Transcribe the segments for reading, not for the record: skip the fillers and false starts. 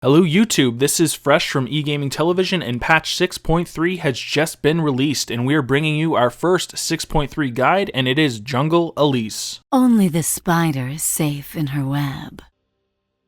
Hello YouTube, this is fresh from eGaming Television and patch 6.3 has just been released and we are bringing you our first 6.3 guide and it is Jungle Elise. Only the spider is safe in her web.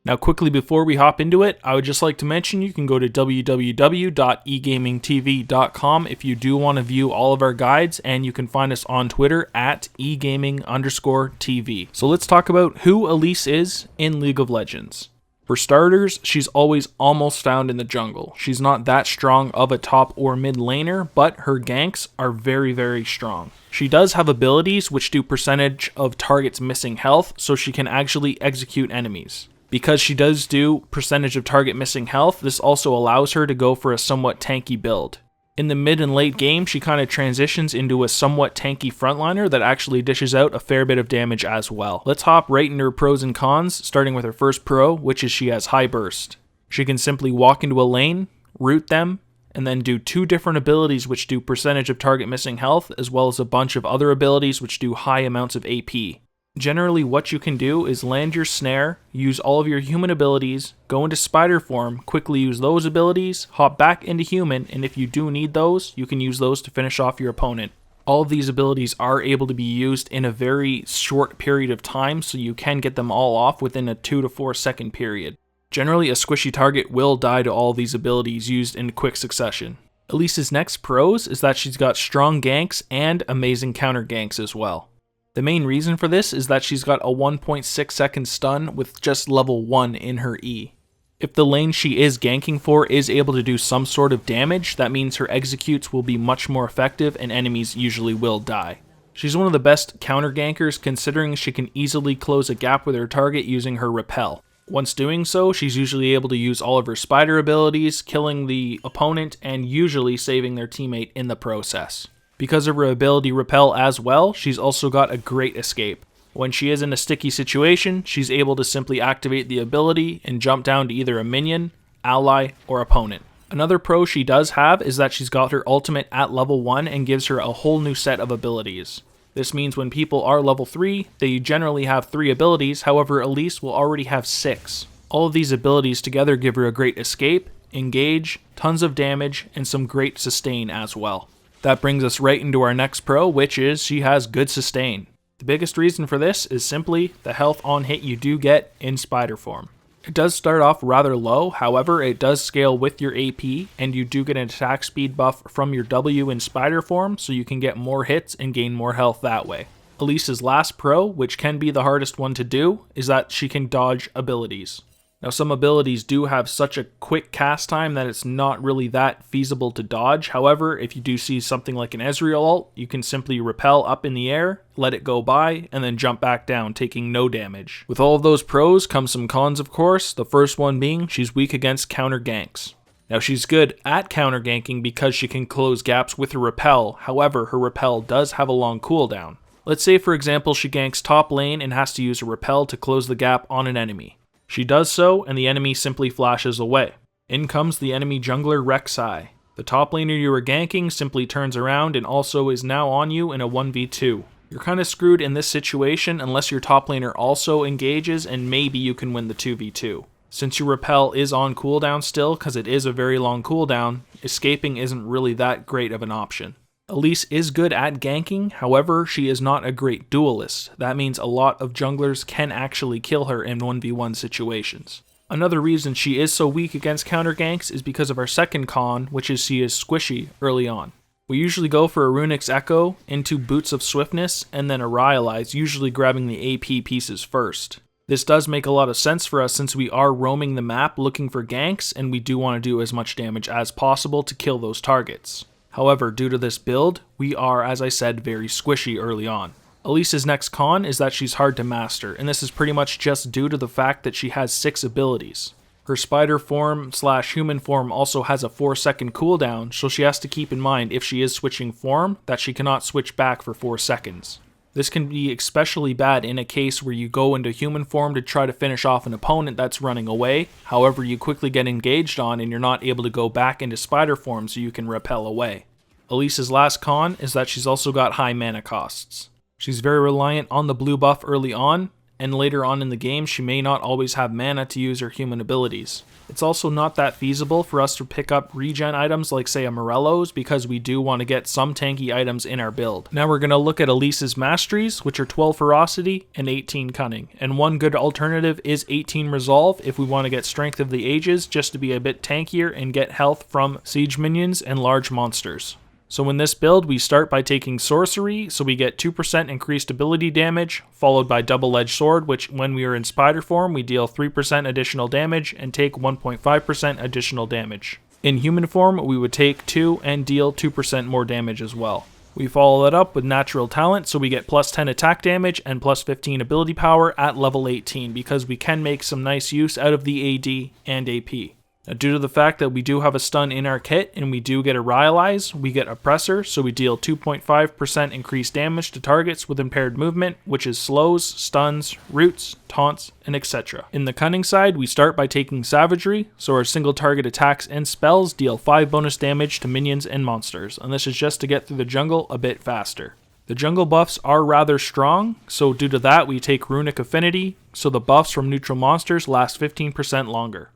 Now quickly before we hop into it, I would just like to mention you can go to www.egamingtv.com if you do want to view all of our guides, and you can find us on Twitter at egaming_TV. So let's talk about who Elise is in League of Legends. For starters, she's always almost found in the jungle. She's not that strong of a top or mid laner, but her ganks are very strong. She does have abilities which do percentage of targets missing health, so she can actually execute enemies. Because she does do percentage of target missing health, this also allows her to go for a somewhat tanky build. In the mid and late game, she kind of transitions into a somewhat tanky frontliner that actually dishes out a fair bit of damage as well. Let's hop right into her pros and cons, starting with her first pro, which is she has high burst. She can simply walk into a lane, root them, and then do two different abilities which do percentage of target missing health, as well as a bunch of other abilities which do high amounts of AP. Generally, what you can do is land your snare, use all of your human abilities, go into spider form, quickly use those abilities, hop back into human, and if you do need those, you can use those to finish off your opponent. All of these abilities are able to be used in a very short period of time, so you can get them all off within a 2 to 4 second period. Generally, a squishy target will die to all these abilities used in quick succession. Elise's next pros is that she's got strong ganks and amazing counter ganks as well. The main reason for this is that she's got a 1.6 second stun with just level 1 in her E. If the lane she is ganking for is able to do some sort of damage, that means her executes will be much more effective and enemies usually will die. She's one of the best counter gankers considering she can easily close a gap with her target using her repel. Once doing so, she's usually able to use all of her spider abilities, killing the opponent and usually saving their teammate in the process. Because of her ability Repel as well, she's also got a great escape. When she is in a sticky situation, she's able to simply activate the ability and jump down to either a minion, ally, or opponent. Another pro she does have is that she's got her ultimate at level 1 and gives her a whole new set of abilities. This means when people are level 3, they generally have 3 abilities, however Elise will already have 6. All of these abilities together give her a great escape, engage, tons of damage, and some great sustain as well. That brings us right into our next pro, which is she has good sustain. The biggest reason for this is simply the health on hit you do get in spider form. It does start off rather low, however it does scale with your AP and you do get an attack speed buff from your W in spider form, so you can get more hits and gain more health that way. Elise's last pro, which can be the hardest one to do, is that she can dodge abilities. Now some abilities do have such a quick cast time that it's not really that feasible to dodge. However, if you do see something like an Ezreal ult, you can simply repel up in the air, let it go by, and then jump back down, taking no damage. With all of those pros come some cons of course, the first one being she's weak against counter ganks. Now she's good at counter ganking because she can close gaps with her repel, however her repel does have a long cooldown. Let's say for example she ganks top lane and has to use a repel to close the gap on an enemy. She does so, and the enemy simply flashes away. In comes the enemy jungler Rek'Sai. The top laner you were ganking simply turns around and also is now on you in a 1v2. You're kind of screwed in this situation unless your top laner also engages and maybe you can win the 2v2. Since your repel is on cooldown still, because it is a very long cooldown, escaping isn't really that great of an option. Elise is good at ganking, however, she is not a great duelist. That means a lot of junglers can actually kill her in 1v1 situations. Another reason she is so weak against counter ganks is because of our second con, which is she is squishy early on. We usually go for a Runic's Echo into Boots of Swiftness and then a Rhyolize, usually grabbing the AP pieces first. This does make a lot of sense for us since we are roaming the map looking for ganks and we do want to do as much damage as possible to kill those targets. However, due to this build, we are, as I said, very squishy early on. Elise's next con is that she's hard to master, and this is pretty much just due to the fact that she has 6 abilities. Her spider form / human form also has a 4-second cooldown, so she has to keep in mind if she is switching form that she cannot switch back for 4 seconds. This can be especially bad in a case where you go into human form to try to finish off an opponent that's running away, however you quickly get engaged on and you're not able to go back into spider form so you can repel away. Elise's last con is that she's also got high mana costs. She's very reliant on the blue buff early on, and later on in the game she may not always have mana to use her human abilities. It's also not that feasible for us to pick up regen items like say a Morello's because we do want to get some tanky items in our build. Now we're going to look at Elise's Masteries, which are 12 Ferocity and 18 Cunning. And one good alternative is 18 Resolve if we want to get Strength of the Ages just to be a bit tankier and get health from siege minions and large monsters. So in this build, we start by taking Sorcery, so we get 2% increased ability damage, followed by Double-Edged Sword, which when we are in Spider form, we deal 3% additional damage and take 1.5% additional damage. In human form, we would take 2 and deal 2% more damage as well. We follow that up with Natural Talent, so we get plus 10 attack damage and plus 15 ability power at level 18, because we can make some nice use out of the AD and AP. Now, due to the fact that we do have a stun in our kit and we do get a Rhyalize, we get Oppressor, so we deal 2.5% increased damage to targets with impaired movement, which is slows, stuns, roots, taunts, and etc. In the Cunning side, we start by taking Savagery, so our single target attacks and spells deal 5 bonus damage to minions and monsters, and this is just to get through the jungle a bit faster. The jungle buffs are rather strong, so due to that we take Runic Affinity, so the buffs from neutral monsters last 15% longer.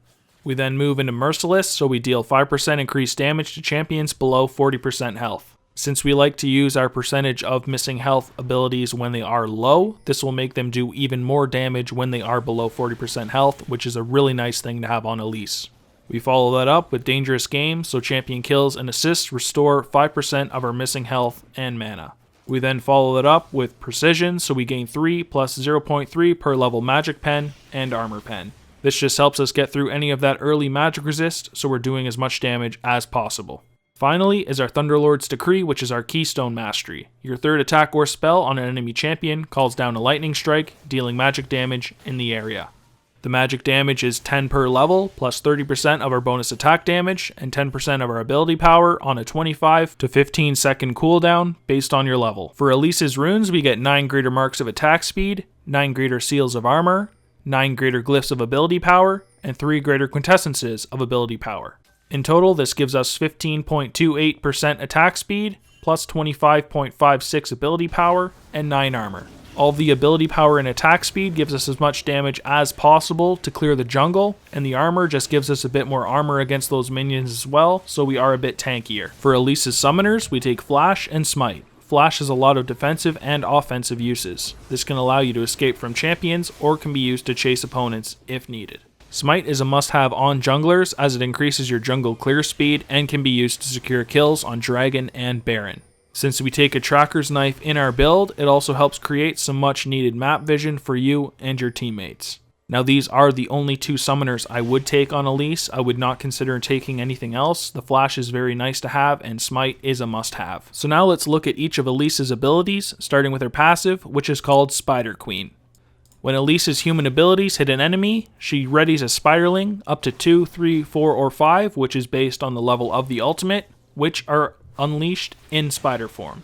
We then move into Merciless, so we deal 5% increased damage to champions below 40% health. Since we like to use our percentage of missing health abilities when they are low, this will make them do even more damage when they are below 40% health, which is a really nice thing to have on Elise. We follow that up with Dangerous Game, so champion kills and assists restore 5% of our missing health and mana. We then follow that up with Precision, so we gain 3 plus 0.3 per level Magic Pen and Armor Pen. This just helps us get through any of that early magic resist, so we're doing as much damage as possible. Finally is our Thunderlord's Decree, which is our Keystone Mastery. Your third attack or spell on an enemy champion calls down a lightning strike, dealing magic damage in the area. The magic damage is 10 per level, plus 30% of our bonus attack damage, and 10% of our ability power on a 25 to 15 second cooldown based on your level. For Elise's runes, we get 9 greater marks of attack speed, 9 greater seals of armor, 9 greater glyphs of ability power, and 3 greater quintessences of ability power. In total, this gives us 15.28% attack speed, plus 25.56 ability power, and 9 armor. All the ability power and attack speed gives us as much damage as possible to clear the jungle, and the armor just gives us a bit more armor against those minions as well, so we are a bit tankier. For Elise's summoners, we take Flash and Smite. Flash has a lot of defensive and offensive uses. This can allow you to escape from champions or can be used to chase opponents if needed. Smite is a must-have on junglers as it increases your jungle clear speed and can be used to secure kills on Dragon and Baron. Since we take a Tracker's Knife in our build, it also helps create some much needed map vision for you and your teammates. Now these are the only 2 summoners I would take on Elise. I would not consider taking anything else. The Flash is very nice to have and Smite is a must-have. So now let's look at each of Elise's abilities, starting with her passive, which is called Spider Queen. When Elise's human abilities hit an enemy, she readies a Spiderling up to 2, 3, 4, or 5, which is based on the level of the ultimate, which are unleashed in spider form.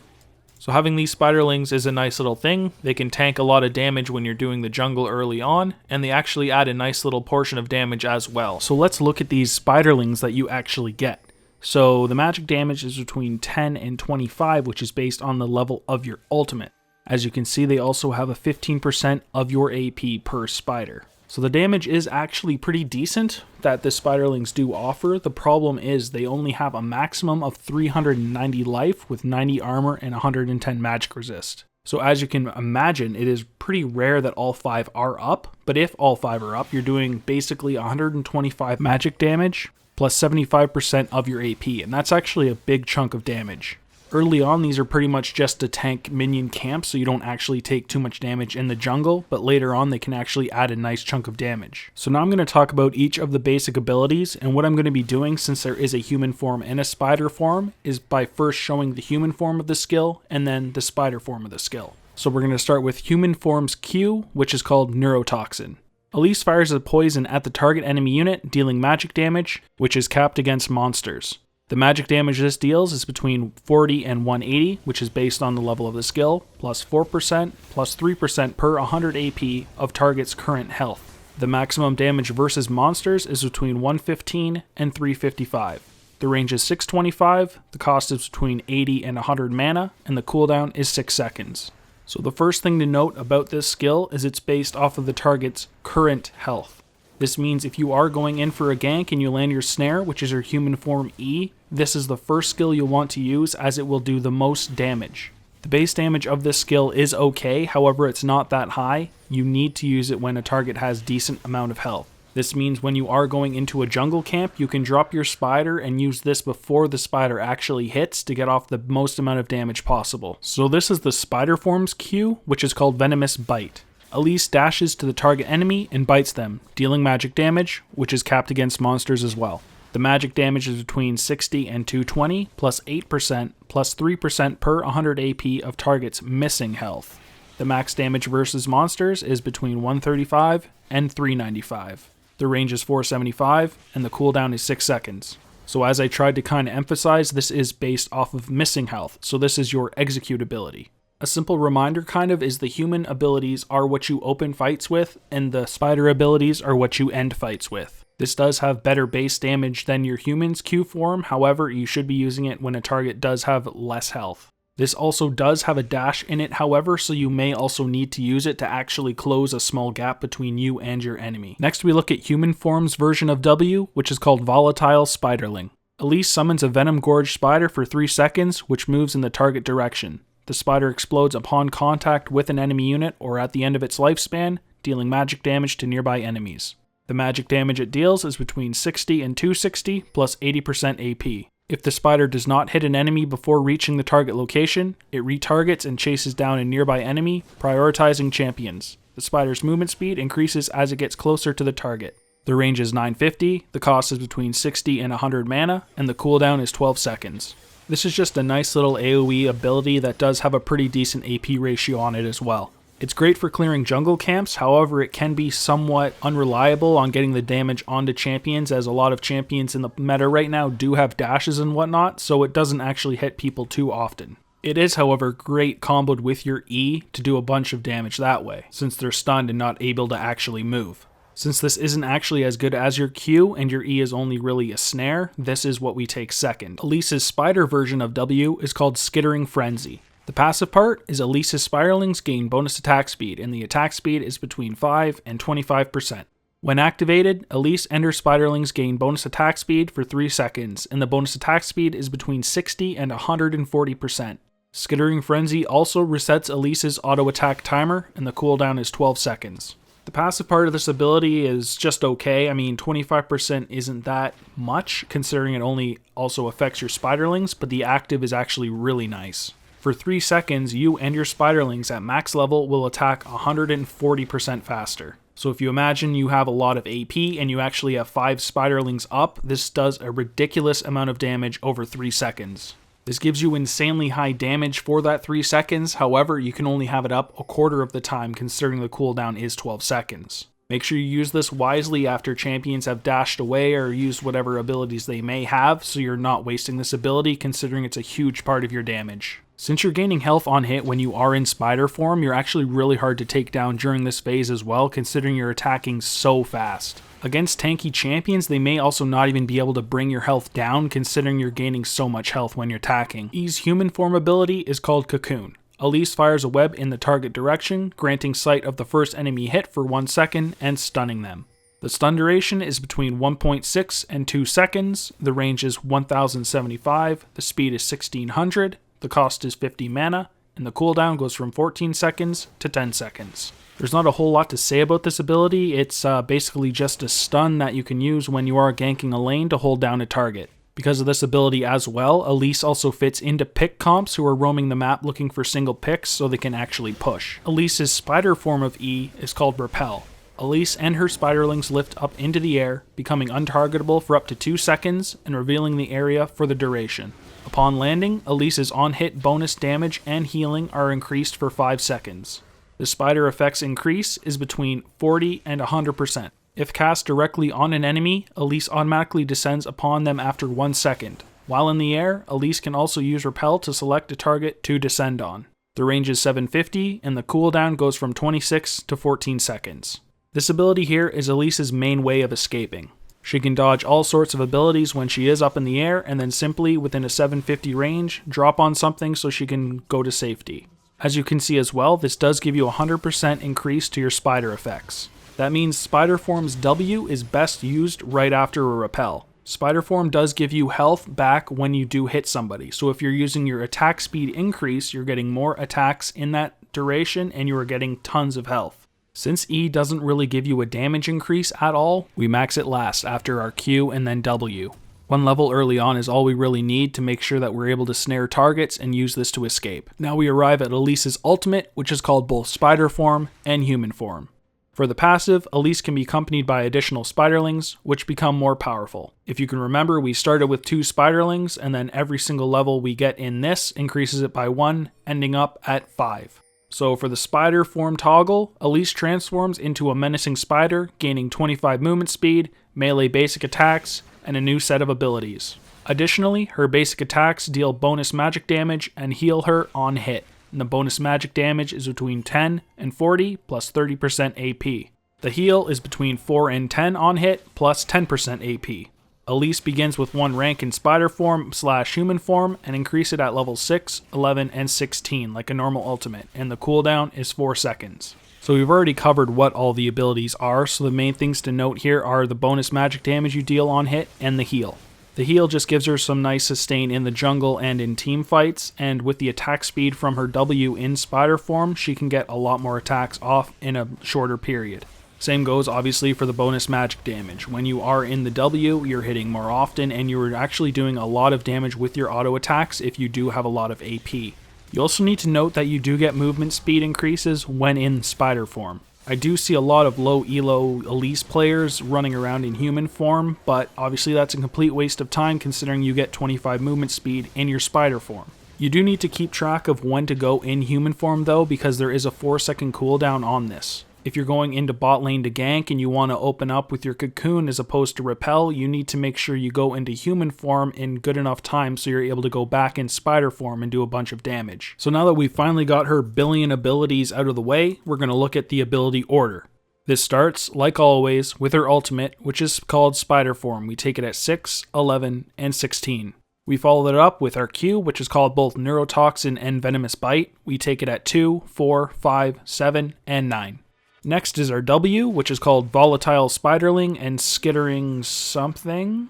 So having these Spiderlings is a nice little thing. They can tank a lot of damage when you're doing the jungle early on, and they actually add a nice little portion of damage as well. So let's look at these Spiderlings that you actually get. So the magic damage is between 10 and 25, which is based on the level of your ultimate. As you can see, they also have a 15% of your AP per spider. So the damage is actually pretty decent that the Spiderlings do offer. The problem is they only have a maximum of 390 life with 90 armor and 110 magic resist. So as you can imagine, it is pretty rare that all 5 are up, but if all 5 are up, you're doing basically 125 magic damage plus 75% of your AP, and that's actually a big chunk of damage. Early on, these are pretty much just to tank minion camps, so you don't actually take too much damage in the jungle, but later on they can actually add a nice chunk of damage. So now I'm going to talk about each of the basic abilities, and what I'm going to be doing, since there is a human form and a spider form, is by first showing the human form of the skill, and then the spider form of the skill. So we're going to start with human form's Q, which is called Neurotoxin. Elise fires a poison at the target enemy unit, dealing magic damage, which is capped against monsters. The magic damage this deals is between 40 and 180, which is based on the level of the skill, plus 4%, plus 3% per 100 AP of target's current health. The maximum damage versus monsters is between 115 and 355. The range is 625, the cost is between 80 and 100 mana, and the cooldown is 6 seconds. So the first thing to note about this skill is it's based off of the target's current health. This means if you are going in for a gank and you land your snare, which is your human form E, this is the first skill you'll want to use as it will do the most damage. The base damage of this skill is okay, however it's not that high. You need to use it when a target has decent amount of health. This means when you are going into a jungle camp, you can drop your spider and use this before the spider actually hits to get off the most amount of damage possible. So this is the spider form's Q, which is called Venomous Bite. Elise dashes to the target enemy and bites them, dealing magic damage, which is capped against monsters as well. The magic damage is between 60 and 220, plus 8%, plus 3% per 100 AP of targets missing health. The max damage versus monsters is between 135 and 395. The range is 475, and the cooldown is 6 seconds. So as I tried to kind of emphasize, this is based off of missing health, so this is your execute ability. A simple reminder kind of is the human abilities are what you open fights with, and the spider abilities are what you end fights with. This does have better base damage than your human's Q form, however, you should be using it when a target does have less health. This also does have a dash in it, however, so you may also need to use it to actually close a small gap between you and your enemy. Next we look at human form's version of W, which is called Volatile Spiderling. Elise summons a venom gorged spider for 3 seconds, which moves in the target direction. The spider explodes upon contact with an enemy unit or at the end of its lifespan, dealing magic damage to nearby enemies. The magic damage it deals is between 60 and 260 plus 80% AP. If the spider does not hit an enemy before reaching the target location, it retargets and chases down a nearby enemy, prioritizing champions. The spider's movement speed increases as it gets closer to the target. The range is 950, the cost is between 60 and 100 mana, and the cooldown is 12 seconds. This is just a nice little AoE ability that does have a pretty decent AP ratio on it as well. It's great for clearing jungle camps, however it can be somewhat unreliable on getting the damage onto champions, as a lot of champions in the meta right now do have dashes and whatnot, so it doesn't actually hit people too often. It is, however, great comboed with your E to do a bunch of damage that way, since they're stunned and not able to actually move. Since this isn't actually as good as your Q and your E is only really a snare, this is what we take second. Elise's spider version of W is called Skittering Frenzy. The passive part is Elise's Spiralings gain bonus attack speed, and the attack speed is between 5 and 25%. When activated, Elise and her Spiderlings gain bonus attack speed for 3 seconds, and the bonus attack speed is between 60 and 140%. Skittering Frenzy also resets Elise's auto attack timer, and the cooldown is 12 seconds. The passive part of this ability is just okay. I mean, 25% isn't that much, considering it only also affects your Spiderlings, but the active is actually really nice. For 3 seconds, you and your Spiderlings at max level will attack 140% faster. So if you imagine you have a lot of AP and you actually have 5 Spiderlings up, this does a ridiculous amount of damage over 3 seconds. This gives you insanely high damage for that 3 seconds, however, you can only have it up a quarter of the time considering the cooldown is 12 seconds. Make sure you use this wisely after champions have dashed away or used whatever abilities they may have, so you're not wasting this ability considering it's a huge part of your damage. Since you're gaining health on hit when you are in spider form, you're actually really hard to take down during this phase as well, considering you're attacking so fast. Against tanky champions, they may also not even be able to bring your health down, considering you're gaining so much health when you're attacking. E's human form ability is called Cocoon. Elise fires a web in the target direction, granting sight of the first enemy hit for 1 second and stunning them. The stun duration is between 1.6 and 2 seconds, the range is 1075, the speed is 1600, the cost is 50 mana, and the cooldown goes from 14 seconds to 10 seconds. There's not a whole lot to say about this ability, it's basically just a stun that you can use when you are ganking a lane to hold down a target. Because of this ability as well, Elise also fits into pick comps who are roaming the map looking for single picks so they can actually push. Elise's spider form of E is called Repel. Elise and her spiderlings lift up into the air, becoming untargetable for up to 2 seconds and revealing the area for the duration. Upon landing, Elise's on-hit bonus damage and healing are increased for 5 seconds. The spider effect's increase is between 40 and 100%. If cast directly on an enemy, Elise automatically descends upon them after 1 second. While in the air, Elise can also use Repel to select a target to descend on. The range is 750, and the cooldown goes from 26 to 14 seconds. This ability here is Elise's main way of escaping. She can dodge all sorts of abilities when she is up in the air, and then simply, within a 750 range, drop on something so she can go to safety. As you can see as well, this does give you a 100% increase to your spider effects. That means Spider Form's W is best used right after a repel. Spider Form does give you health back when you do hit somebody, so if you're using your attack speed increase, you're getting more attacks in that duration and you are getting tons of health. Since E doesn't really give you a damage increase at all, we max it last after our Q and then W. One level early on is all we really need to make sure that we're able to snare targets and use this to escape. Now we arrive at Elise's ultimate, which is called both Spider Form and Human Form. For the passive, Elise can be accompanied by additional spiderlings, which become more powerful. If you can remember, we started with 2 spiderlings, and then every single level we get in this increases it by 1, ending up at 5. So for the Spider Form toggle, Elise transforms into a menacing spider, gaining 25 movement speed, melee basic attacks, and a new set of abilities. Additionally, her basic attacks deal bonus magic damage and heal her on hit. And the bonus magic damage is between 10 and 40 plus 30% AP. The heal is between 4 and 10 on hit plus 10% AP. Elise begins with 1 rank in Spider Form / Human Form and increase it at level 6, 11, and 16 like a normal ultimate, and the cooldown is 4 seconds. So we've already covered what all the abilities are, so the main things to note here are the bonus magic damage you deal on hit and the heal. The heal just gives her some nice sustain in the jungle and in team fights, and with the attack speed from her W in Spider Form, she can get a lot more attacks off in a shorter period. Same goes obviously for the bonus magic damage. When you are in the W, you're hitting more often and you're actually doing a lot of damage with your auto attacks if you do have a lot of AP. You also need to note that you do get movement speed increases when in Spider Form. I do see a lot of low elo Elise players running around in Human Form, but obviously that's a complete waste of time considering you get 25 movement speed in your Spider Form. You do need to keep track of when to go in Human Form though, because there is a 4-second cooldown on this. If you're going into bot lane to gank and you want to open up with your cocoon as opposed to repel, you need to make sure you go into Human Form in good enough time so you're able to go back in Spider Form and do a bunch of damage. So now that we've finally got her billion abilities out of the way, we're going to look at the ability order. This starts, like always, with her ultimate, which is called Spider Form. We take it at 6, 11, and 16. We follow that up with our Q, which is called both Neurotoxin and Venomous Bite. We take it at 2, 4, 5, 7, and 9. Next is our W, which is called Volatile Spiderling and Skittering something.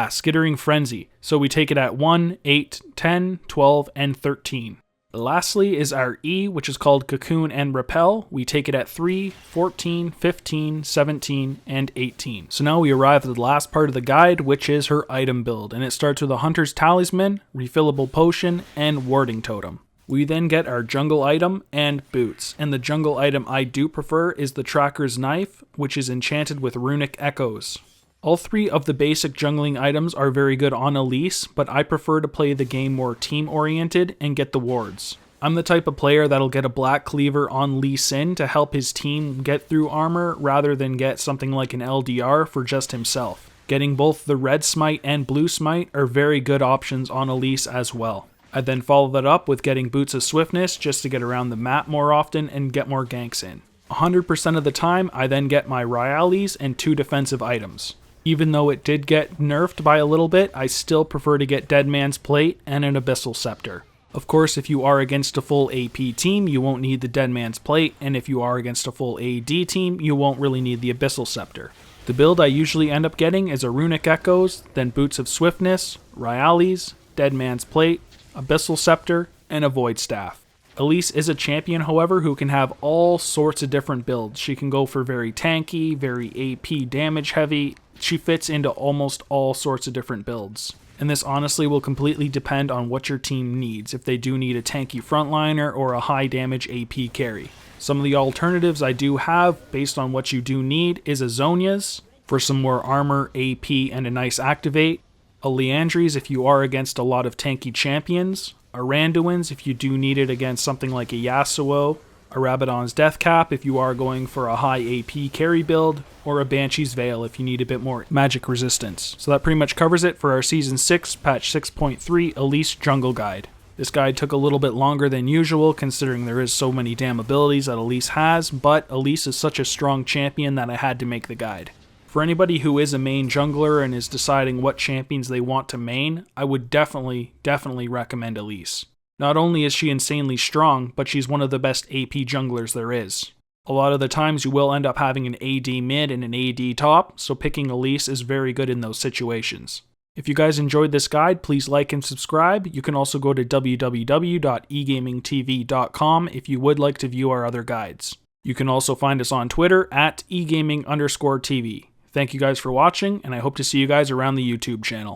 Skittering Frenzy. So we take it at 1, 8, 10, 12, and 13. Lastly is our E, which is called Cocoon and Repel. We take it at 3, 14, 15, 17, and 18. So now we arrive at the last part of the guide, which is her item build. And it starts with a Hunter's Talisman, Refillable Potion, and Warding Totem. We then get our jungle item and boots, and the jungle item I do prefer is the Tracker's Knife, which is enchanted with runic echoes. All 3 of the basic jungling items are very good on Elise, but I prefer to play the game more team-oriented and get the wards. I'm the type of player that'll get a Black Cleaver on Lee Sin to help his team get through armor rather than get something like an LDR for just himself. Getting both the Red Smite and Blue Smite are very good options on Elise as well. I then follow that up with getting Boots of Swiftness just to get around the map more often and get more ganks in. 100% of the time, I then get my Ryales and 2 defensive items. Even though it did get nerfed by a little bit, I still prefer to get Dead Man's Plate and an Abyssal Scepter. Of course, if you are against a full AP team, you won't need the Dead Man's Plate, and if you are against a full AD team, you won't really need the Abyssal Scepter. The build I usually end up getting is a Runic Echoes, then Boots of Swiftness, Ryales, Dead Man's Plate, Abyssal Scepter, and a Void Staff. Elise is a champion, however, who can have all sorts of different builds. She can go for very tanky, very AP damage heavy. She fits into almost all sorts of different builds. And this honestly will completely depend on what your team needs, if they do need a tanky frontliner or a high damage AP carry. Some of the alternatives I do have, based on what you do need, is a Zhonya's for some more armor, AP, and a nice activate. A Liandry's if you are against a lot of tanky champions, a Randuin's if you do need it against something like a Yasuo, a Rabadon's Death Cap if you are going for a high AP carry build, or a Banshee's Veil if you need a bit more magic resistance. So that pretty much covers it for our Season 6, Patch 6.3 Elise Jungle Guide. This guide took a little bit longer than usual considering there is so many damn abilities that Elise has, but Elise is such a strong champion that I had to make the guide. For anybody who is a main jungler and is deciding what champions they want to main, I would definitely recommend Elise. Not only is she insanely strong, but she's one of the best AP junglers there is. A lot of the times you will end up having an AD mid and an AD top, so picking Elise is very good in those situations. If you guys enjoyed this guide, please like and subscribe. You can also go to www.egamingtv.com if you would like to view our other guides. You can also find us on Twitter at egaming_TV. Thank you guys for watching, and I hope to see you guys around the YouTube channel.